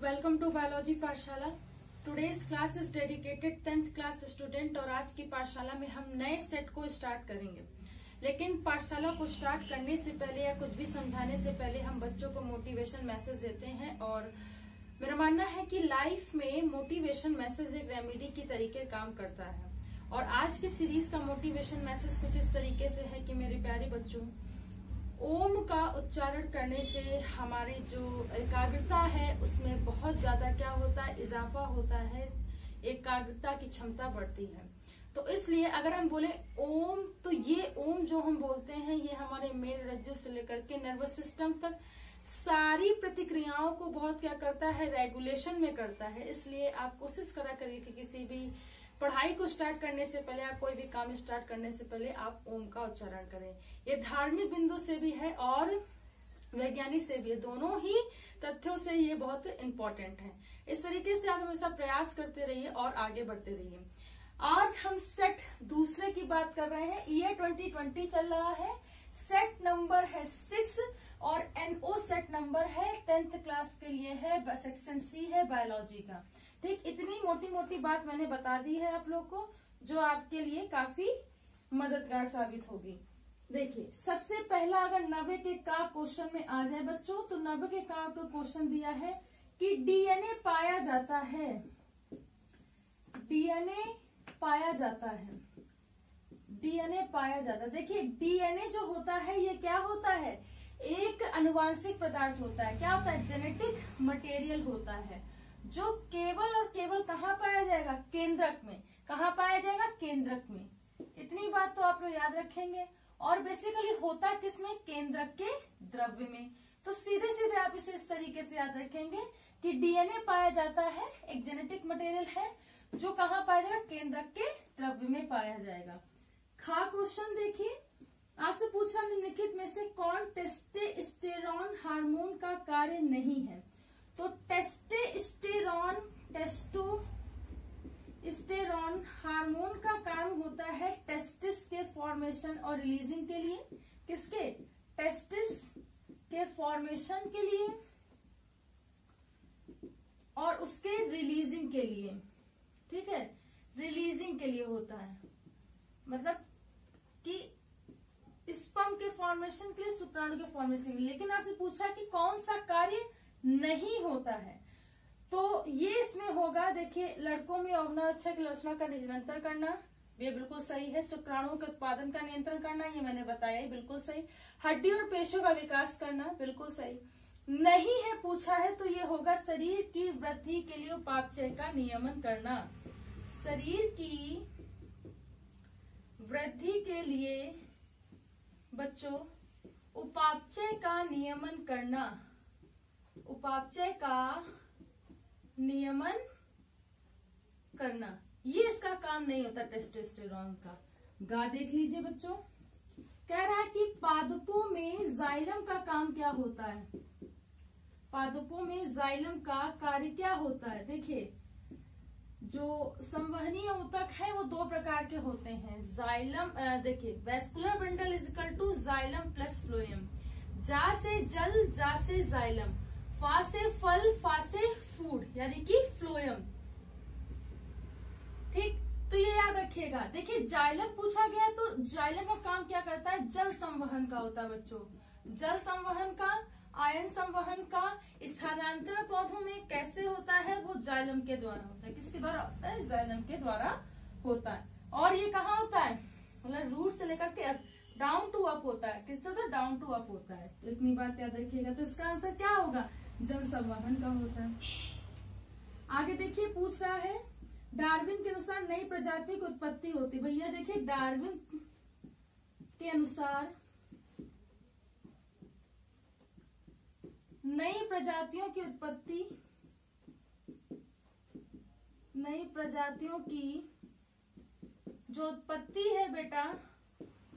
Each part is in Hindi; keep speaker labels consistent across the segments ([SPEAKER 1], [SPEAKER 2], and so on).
[SPEAKER 1] वेलकम टू बायोलॉजी पाठशाला। Today's class is dedicated 10th class student और आज की पाठशाला में हम नए सेट को स्टार्ट करेंगे। लेकिन पाठशाला को स्टार्ट करने से पहले या कुछ भी समझाने से पहले हम बच्चों को मोटिवेशन मैसेज देते हैं और मेरा मानना है कि लाइफ में मोटिवेशन मैसेज एक रेमेडी की तरीके काम करता है। और आज की सीरीज का मोटिवेशन मैसेज कुछ इस तरीके से है कि मेरे प्यारे बच्चों, ओम का उच्चारण करने से हमारी जो एकाग्रता है उसमें बहुत ज्यादा क्या होता है, इजाफा होता है, एकाग्रता की क्षमता बढ़ती है। तो इसलिए अगर हम बोले ओम, तो ये ओम जो हम बोलते हैं ये हमारे मेन रज्जु से लेकर के नर्वस सिस्टम तक सारी प्रतिक्रियाओं को बहुत क्या करता है, रेगुलेशन में करता है। इसलिए आप कोशिश करा करिए कि किसी भी पढ़ाई को स्टार्ट करने से पहले या कोई भी काम स्टार्ट करने से पहले आप ओम का उच्चारण करें। ये धार्मिक बिंदु से भी है और वैज्ञानिक से भी है, दोनों ही तथ्यों से ये बहुत इम्पोर्टेंट है। इस तरीके से आप हमेशा प्रयास करते रहिए और आगे बढ़ते रहिए। आज हम सेट दूसरे की बात कर रहे हैं। ईयर 2020 चल रहा है, सेट नंबर है 6 और NO सेट नंबर है 10th क्लास के लिए है, सेक्शन C है बायोलॉजी का। ठीक, इतनी मोटी मोटी बात मैंने बता दी है आप लोग को जो आपके लिए काफी मददगार साबित होगी। देखिए, सबसे पहला अगर 90 के का क्वेश्चन में आ जाए बच्चों, तो 90 के का क्वेश्चन दिया है कि डीएनए पाया जाता है, डीएनए पाया जाता है, डीएनए पाया जाता है। देखिए, डीएनए जो होता है ये क्या होता है, एक अनुवांशिक पदार्थ होता है। क्या होता है, जेनेटिक मटेरियल होता है जो केवल और केवल कहाँ पाया जाएगा, केंद्रक में। कहाँ पाया जाएगा, केंद्रक में। इतनी बात तो आप लोग याद रखेंगे। और बेसिकली होता किसमें, केंद्रक के द्रव्य में। तो सीधे सीधे आप इसे इस तरीके से याद रखेंगे कि डीएनए पाया जाता है, एक जेनेटिक मटेरियल है जो कहाँ पाया जाएगा, केंद्रक के द्रव्य में पाया जाएगा। खा क्वेश्चन देखिए, आपसे पूछा निम्नलिखित में से कौन टेस्टोस्टेरोन हार्मोन का कार्य नहीं है। तो टेस्टोस्टेरोन हार्मोन का काम होता है टेस्टिस के फॉर्मेशन और रिलीजिंग के लिए। किसके, टेस्टिस के फॉर्मेशन के लिए और उसके रिलीजिंग के लिए। ठीक है, रिलीजिंग के लिए होता है, मतलब कि स्पर्म के फॉर्मेशन के लिए, शुक्राणु के फॉर्मेशन के लिए। लेकिन आपसे पूछा कि कौन सा कार्य नहीं होता है, तो ये इसमें होगा। देखिए, लड़कों में यौवनावस्था की लक्षणा का नियंत्रण करना, ये बिल्कुल सही है। शुक्राणुओं के उत्पादन का नियंत्रण करना, ये मैंने बताया, बिल्कुल सही। हड्डी और पेशियों का विकास करना, बिल्कुल सही। नहीं है पूछा है तो ये होगा शरीर की वृद्धि के लिए उपापचय का नियमन करना। शरीर की वृद्धि के लिए बच्चों उपापचय का नियमन करना, उपापचय का नियमन करना, ये इसका काम नहीं होता टेस्टोस्टेरोन का। गा देख लीजिए बच्चों, कह रहा है कि पादपों में जाइलम का काम क्या होता है। पादपों में जाइलम का कार्य क्या होता है। देखिए, जो संवहनीय ऊतक है वो दो प्रकार के होते हैं। जाइलम, देखिए, vascular bundle is equal to xylem plus phloem. जा से जल, जा से जाइलम, फा से फल, फा से फूड, यानी कि फ्लोएम। ठीक, तो ये याद रखिएगा। देखिए, जाइलम पूछा गया तो जाइलम का काम क्या करता है, जल संवहन का होता है बच्चों। जल संवहन का, आयन संवहन का स्थानांतरण पौधों में कैसे होता है, वो जाइलम के द्वारा होता है। किसके द्वारा होता है, जाइलम के द्वारा होता है। और ये कहाँ होता है, मतलब रूट से लेकर के डाउन टू अप होता है। किस तरह, डाउन टू अप होता है। तो इतनी बात याद रखिएगा। तो इसका आंसर क्या होगा, जल संवहन का होता है। आगे देखिए, पूछ रहा है डार्विन के अनुसार नई प्रजाति की उत्पत्ति होती। भैया देखिए, डार्विन के अनुसार नई प्रजातियों की उत्पत्ति, नई प्रजातियों की जो उत्पत्ति है बेटा,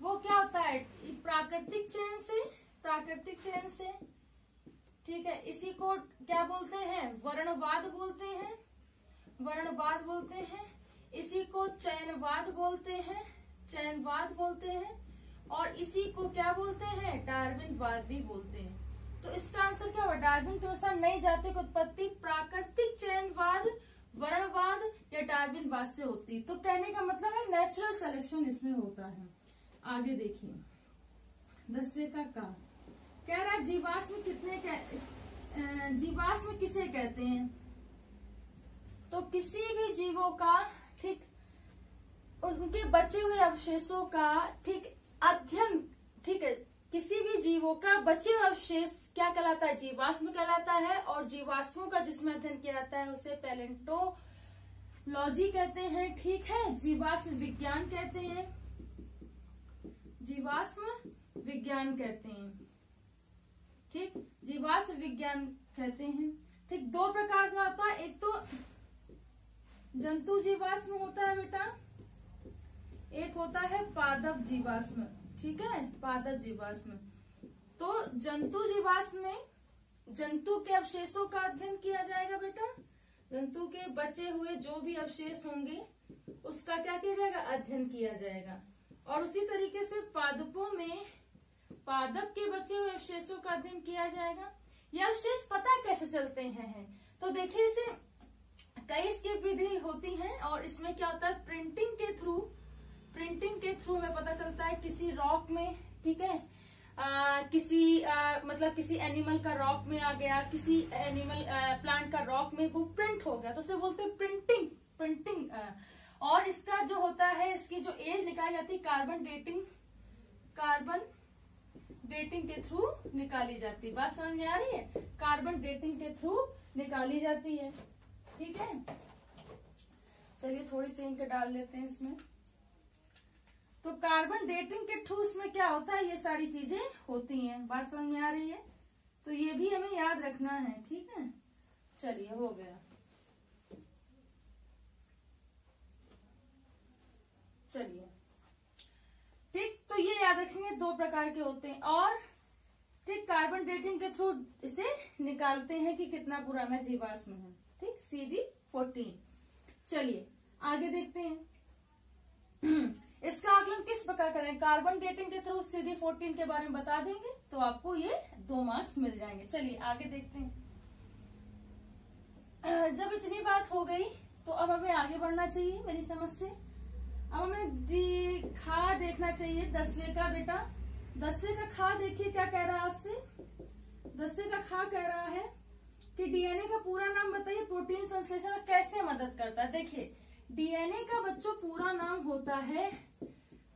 [SPEAKER 1] वो क्या होता है, प्राकृतिक चयन से, प्राकृतिक चयन से। ठीक है, इसी को क्या बोलते हैं, वर्णवाद बोलते हैं, वर्णवाद बोलते हैं। इसी को चयनवाद बोलते हैं, चयनवाद बोलते हैं। और इसी को क्या बोलते हैं, डार्विनवाद भी बोलते हैं। तो इसका आंसर क्या होगा? डार्विन के अनुसार नई जाति की उत्पत्ति प्राकृतिक चयनवाद, वर्णवाद या डार्विनवाद से होती। तो कहने का मतलब है नेचुरल सिलेक्शन इसमें होता है। आगे देखिए 10वें का कह रहा है जीवाश्म जीवाश्म किसे कहते हैं? तो किसी भी जीवों का ठीक उनके बचे हुए अवशेषों का ठीक अध्ययन, ठीक है, किसी भी जीवों का बचे हुए अवशेष क्या कहलाता है? जीवाश्म कहलाता है। और जीवाश्मों का जिसमें अध्ययन किया जाता है उसे पैलेंटोलॉजी कहते हैं। ठीक है, जीवाश्म विज्ञान कहते हैं, जीवाश्म विज्ञान कहते हैं। ठीक, जीवाश्म विज्ञान कहते हैं। ठीक, दो प्रकार का होता है, एक तो जंतु जीवाश्म होता है बेटा, एक होता है पादप जीवाश्म। ठीक है, पादप जीवाश्म। तो जंतु जीवाश्म में जंतु के अवशेषों का अध्ययन किया जाएगा बेटा, जंतु के बचे हुए जो भी अवशेष होंगे उसका क्या किया जाएगा? अध्ययन किया जाएगा। और उसी तरीके से पादपों में पादप के बचे हुए अवशेषों का अध्ययन किया जाएगा। ये अवशेष पता कैसे चलते हैं? तो देखिए इसे कई इसकी विधि होती हैं और इसमें क्या होता है? प्रिंटिंग के थ्रू हमें पता चलता है किसी रॉक में, ठीक है, मतलब किसी एनिमल का रॉक में आ गया, किसी एनिमल प्लांट का रॉक में वो प्रिंट हो गया, तो उसे बोलते हैं प्रिंटिंग। और इसका जो होता है, इसकी जो एज निकाली जाती है कार्बन डेटिंग के थ्रू निकाली जाती है। बात समझ में आ रही है? कार्बन डेटिंग के थ्रू निकाली जाती है। ठीक है, चलिए थोड़ी सी इंक डाल लेते हैं इसमें। तो कार्बन डेटिंग के थ्रू इसमें क्या होता है? ये सारी चीजें होती हैं। बात समझ में आ रही है? तो ये भी हमें याद रखना है। ठीक है, चलिए हो गया। चलिए ठीक, तो ये याद रखेंगे दो प्रकार के होते हैं। और ठीक, कार्बन डेटिंग के थ्रू इसे निकालते हैं कि कितना पुराना जीवाश्म है। ठीक, CD14। चलिए आगे देखते हैं इसका आकलन किस प्रकार करें? कार्बन डेटिंग के थ्रू CD14 के बारे में बता देंगे तो आपको ये 2 मार्क्स मिल जाएंगे। चलिए आगे देखते हैं। जब इतनी बात हो गई तो अब हमें आगे बढ़ना चाहिए मेरी समझ से। अब हमें खा देखना चाहिए 10वें का बेटा। 10वें का खा देखिए क्या कह रहा है आपसे। 10वें का खा कह रहा है कि डीएनए का पूरा नाम बताइए, प्रोटीन संश्लेषण में कैसे मदद करता है। देखिए डीएनए का बच्चों पूरा नाम होता है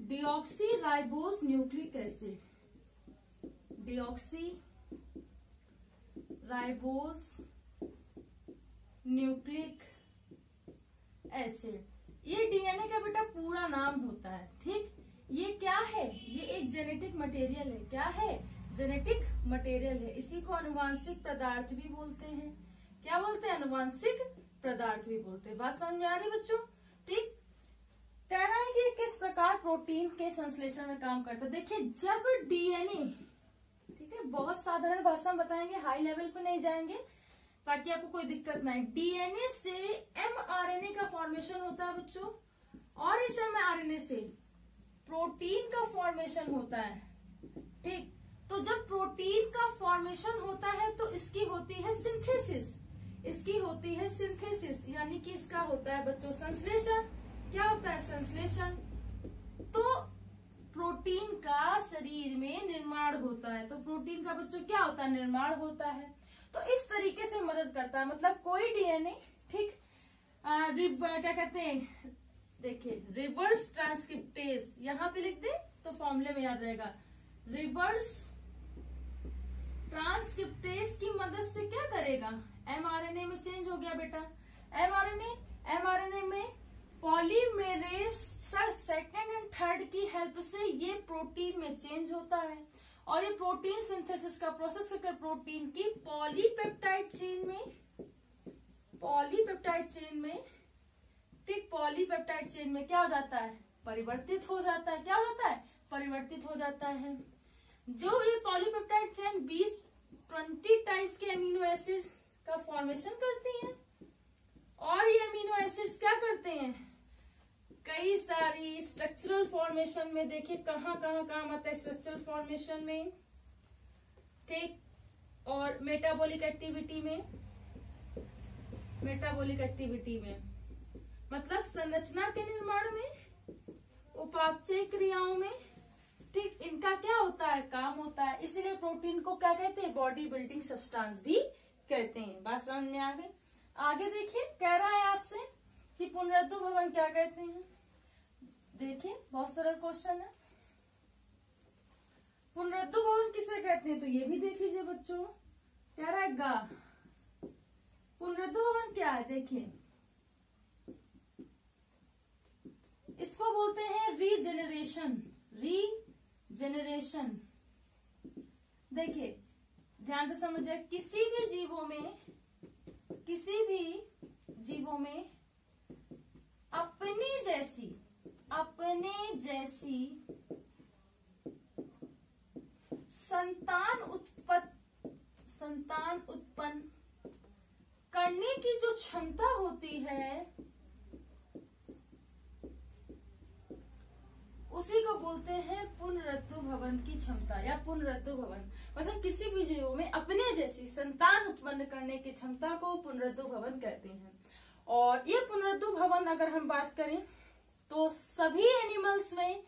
[SPEAKER 1] deoxy ribose nucleic acid. Deoxy ribose nucleic acid, ये डीएनए का बेटा पूरा नाम होता है। ठीक, ये क्या है? ये एक जेनेटिक मटेरियल है। क्या है? जेनेटिक मटेरियल है। इसी को अनुवांशिक पदार्थ भी बोलते हैं। क्या बोलते हैं? अनुवांशिक पदार्थ भी बोलते हैं। बात समझ में आ रही बच्चों? ठीक, कह रहा है कि किस प्रकार प्रोटीन के संश्लेषण में काम करता है। देखिए जब डीएनए, ठीक है, बहुत साधारण भाषा में बताएंगे, हाई लेवल पे नहीं जाएंगे ताकि आपको कोई दिक्कत ना आए। डीएनए से एमआरएनए का फॉर्मेशन होता है बच्चों, और इस एमआरएनए से प्रोटीन का फॉर्मेशन होता है। ठीक, तो जब प्रोटीन का फॉर्मेशन होता है तो इसकी होती है सिंथेसिस। इसकी होती है सिंथेसिस, यानी कि इसका होता है बच्चों संश्लेषण। क्या होता है? संश्लेषण। तो प्रोटीन का शरीर में निर्माण होता है। तो प्रोटीन का बच्चों क्या होता है? निर्माण होता है। तो इस तरीके से मदद करता है। मतलब कोई डीएनए, ठीक, क्या कहते हैं, देखिए रिवर्स ट्रांसक्रिप्टेज यहाँ पे लिख दे तो फॉर्मूले में याद रहेगा। रिवर्स ट्रांसक्रिप्टेज की मदद से क्या करेगा? एमआरएनए में चेंज हो गया बेटा। एमआरएनए में पॉलीमेरेज सेकंड एंड थर्ड की हेल्प से ये प्रोटीन में चेंज होता है। और ये प्रोटीन सिंथेसिस का प्रोसेस करके प्रोटीन की पॉलीपेप्टाइड चेन में, ठीक, पॉलीपेप्टाइड चेन में क्या हो जाता है? परिवर्तित हो जाता है। क्या हो जाता है? परिवर्तित हो जाता है। जो ये पॉलीपेप्टाइड चेन 20 टाइप्स के अमीनो एसिड्स का फॉर्मेशन करती हैं। और ये अमीनो एसिड्स क्या करते हैं? कई सारी स्ट्रक्चरल फॉर्मेशन में, देखिए कहाँ कहाँ काम आता है स्ट्रक्चरल फॉर्मेशन में। ठीक, और मेटाबॉलिक एक्टिविटी में मतलब संरचना के निर्माण में, उपापचय क्रियाओं में, ठीक, इनका क्या होता है, काम होता है। इसीलिए प्रोटीन को क्या कहते हैं, बॉडी बिल्डिंग सब्सटेंस भी कहते हैं। बात समझ में आ गई। आगे देखिए, कह रहा है आपसे कि पुनरुत्थु भवन क्या कहते हैं। देखिए बहुत सरल क्वेश्चन है। पुनरुत्थु भवन किसे कहते हैं, तो ये भी देख लीजिए बच्चों। कह रहा है गा। पुनरुत्थु भवन क्या है, देखिए इसको बोलते हैं रीजेनरेशन। देखिए ध्यान से समझिए, किसी भी जीवों में अपने जैसी संतान उत्पन्न करने की जो क्षमता होती है, उसी को बोलते हैं पुनरुत्थु भवन की क्षमता या पुनरुत्थु भवन। मतलब किसी भी जीवों में अपने जैसी संतान उत्पन्न करने की क्षमता को पुनरुत्थु भवन कहते हैं। और ये पुनरुत्थु भवन अगर हम बात करें तो सभी एनिमल्स में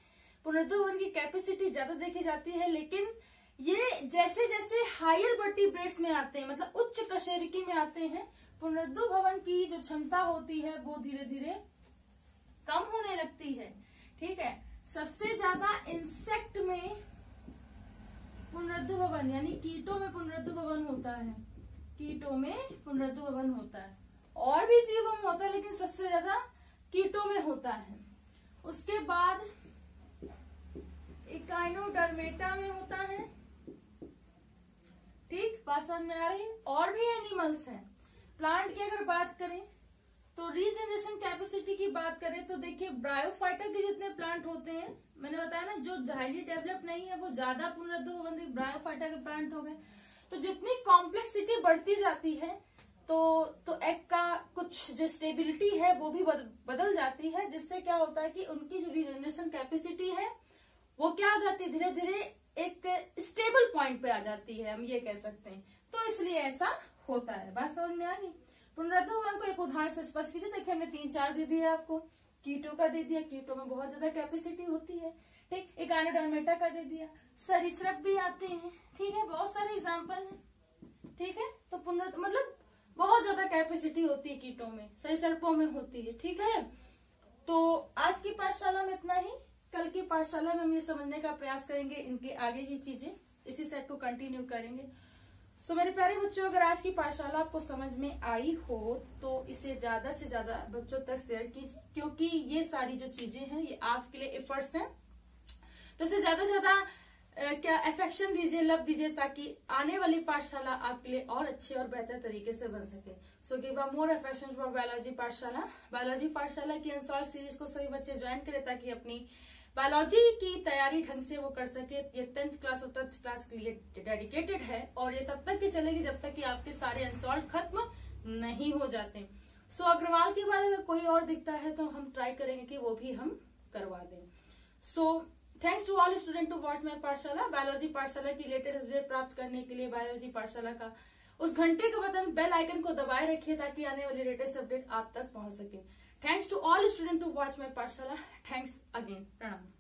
[SPEAKER 1] पुनरुत्थु भवन की कैपेसिटी ज्यादा देखी जाती है, लेकिन ये जैसे जैसे हायर वर्टिब्रेट्स में आते हैं, मतलब उच्च कशेरुकी में आते हैं, पुनरुत्थु भवन की जो क्षमता होती है वो धीरे धीरे कम होने लगती है। ठीक है, सबसे ज्यादा इंसेक्ट में पुनरुत्थु भवन यानी कीटों में पुनरुत्थु भवन होता है। और भी जीवों में होता है, लेकिन सबसे ज्यादा कीटों में होता है। उसके बाद इकाइनोडर्मेटा में होता है। ठीक, बात समझ में आ रही है। और भी एनिमल्स हैं। प्लांट की अगर बात करें तो रीजनरेशन कैपेसिटी की बात करें तो देखिए ब्रायोफाइटा के जितने प्लांट होते हैं, मैंने बताया ना, जो हाईली डेवलप नहीं है वो ज्यादा पुनरुत्थु भवन ब्रायोफाइटा के प्लांट हो गए। तो जितनी कॉम्प्लेक्सिटी बढ़ती जाती है तो एग का कुछ जो स्टेबिलिटी है वो भी बदल जाती है, जिससे क्या होता है कि उनकी जो रीजनरेशन कैपेसिटी है वो क्या हो जाती है, धीरे धीरे एक स्टेबल पॉइंट पे आ जाती है, हम ये कह सकते हैं। तो इसलिए ऐसा होता है। बात समझ में आ गई। पुनरुत्थु भवन को एक उदाहरण से स्पष्ट कीजिए। देखिए हमने 3-4 दे दिया आपको। कीटों का दे दिया, कीटों में बहुत ज्यादा कैपेसिटी होती है। ठीक, इकाइनोडर्मेटा का दे दिया, सरीसृप भी आते हैं। ठीक है, बहुत सारे एग्जाम्पल हैं। ठीक है, तो पुनरुत्थु मतलब बहुत ज्यादा कैपेसिटी होती है कीटों में, सरीसृपों में होती है। ठीक है, तो आज की पाठशाला में इतना ही। कल की पाठशाला में हम ये समझने का प्रयास करेंगे इनके आगे की चीजें, इसी सेट को कंटिन्यू करेंगे। सो मेरे प्यारे बच्चों, अगर आज की पाठशाला आपको समझ में आई हो तो इसे ज्यादा से ज्यादा बच्चों तक शेयर कीजिए, क्योंकि ये सारी जो चीजें हैं ये आपके लिए एफर्ट्स हैं। तो इसे ज्यादा से ज्यादा क्या अफेक्शन दीजिए, लव दीजिए, ताकि आने वाली पाठशाला आपके लिए और अच्छे और बेहतर तरीके से बन सके। So give a more affection for biology पाठशाला। बायोलॉजी पाठशाला की अनसॉल्व सीरीज को सभी बच्चे ज्वाइन करें ताकि अपनी बायोलॉजी की तैयारी ढंग से वो कर सके। ये 10th क्लास और 12th क्लास के लिए डेडिकेटेड है और ये तब तक की चलेगी जब तक कि आपके सारे अनसॉल्व खत्म नहीं हो जाते। सो अग्रवाल के बाद अगर कोई और दिखता है तो हम ट्राई करेंगे कि वो भी हम करवा दें। So thanks to all student to watch my Pathshala. Biology पाठशाला की लेटेस्ट अपडेट प्राप्त करने के लिए बायोलॉजी पाठशाला का उस घंटे का बटन, बेल आइकन को दबाए रखिए ताकि आने वाली लेटेस्ट अपडेट आप तक पहुंच सके। Thanks to all students to watch my Pathshala. Thanks again. Pranam.